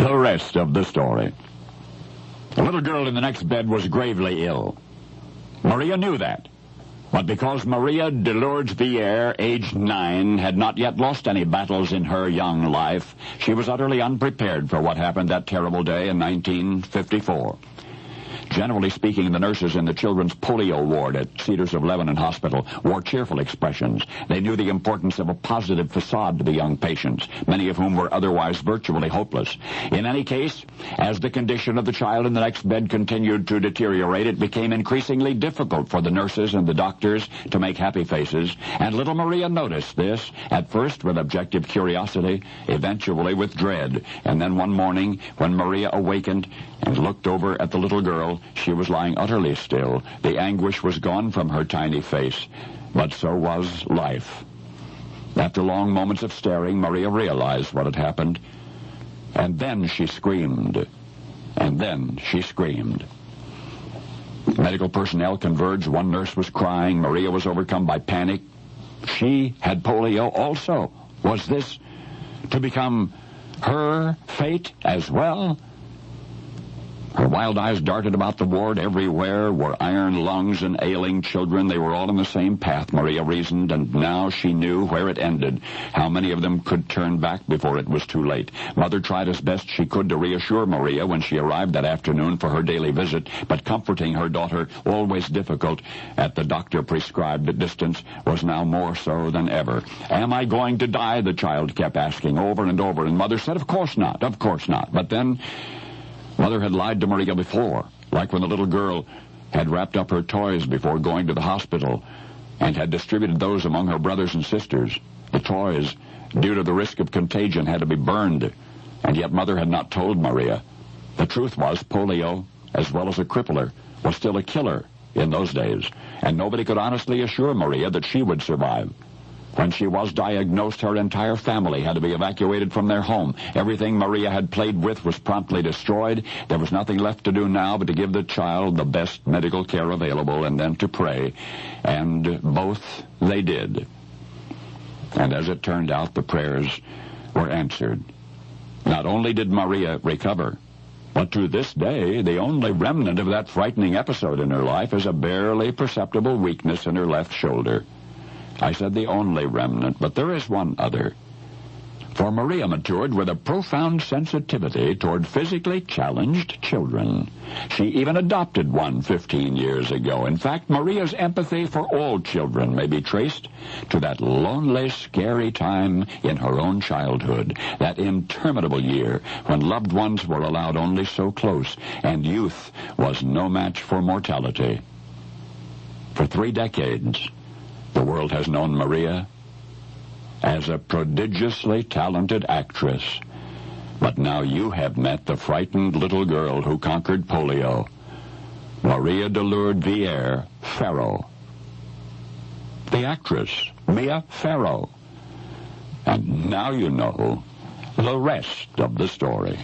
The rest of the story. The little girl in the next bed was gravely ill. Maria knew that. But because Maria DeLourdes Vierre, aged 9, had not yet lost any battles in her young life, she was utterly unprepared for what happened that terrible day in 1954. Generally speaking, the nurses in the children's polio ward at Cedars of Lebanon Hospital wore cheerful expressions. They knew the importance of a positive facade to the young patients, many of whom were otherwise virtually hopeless. In any case, as the condition of the child in the next bed continued to deteriorate, it became increasingly difficult for the nurses and the doctors to make happy faces, and little Maria noticed this, at first with objective curiosity, eventually with dread. And then one morning, when Maria awakened and looked over at the little girl, she was lying utterly still. The anguish was gone from her tiny face, but so was life. After long moments of staring, Maria realized what had happened, and then she screamed. And then she screamed. Medical personnel converged. One nurse was crying. Maria was overcome by panic. She had polio also. Was this to become her fate as well? Her wild eyes darted about the ward. Everywhere were iron lungs and ailing children. They were all on the same path, Maria reasoned, and now she knew where it ended. How many of them could turn back before it was too late? Mother tried as best she could to reassure Maria when she arrived that afternoon for her daily visit, but comforting her daughter, always difficult at the doctor-prescribed distance, was now more so than ever. "Am I going to die?" the child kept asking over and over, and Mother said, "Of course not, of course not." But then Mother had lied to Maria before, like when the little girl had wrapped up her toys before going to the hospital and had distributed those among her brothers and sisters. The toys, due to the risk of contagion, had to be burned, and yet Mother had not told Maria. The truth was, polio, as well as a crippler, was still a killer in those days, and nobody could honestly assure Maria that she would survive. When she was diagnosed, her entire family had to be evacuated from their home. Everything Maria had played with was promptly destroyed. There was nothing left to do now but to give the child the best medical care available and then to pray. And both they did. And as it turned out, the prayers were answered. Not only did Maria recover, but to this day, the only remnant of that frightening episode in her life is a barely perceptible weakness in her left shoulder. I said the only remnant, but there is one other. For Maria matured with a profound sensitivity toward physically challenged children. She even adopted one 15 years ago. In fact, Maria's empathy for all children may be traced to that lonely, scary time in her own childhood, that interminable year when loved ones were allowed only so close, and youth was no match for mortality. For 3 decades, the world has known Maria as a prodigiously talented actress. But now you have met the frightened little girl who conquered polio, Maria DeLourdes Vierre Farrow. The actress, Mia Farrow. And now you know the rest of the story.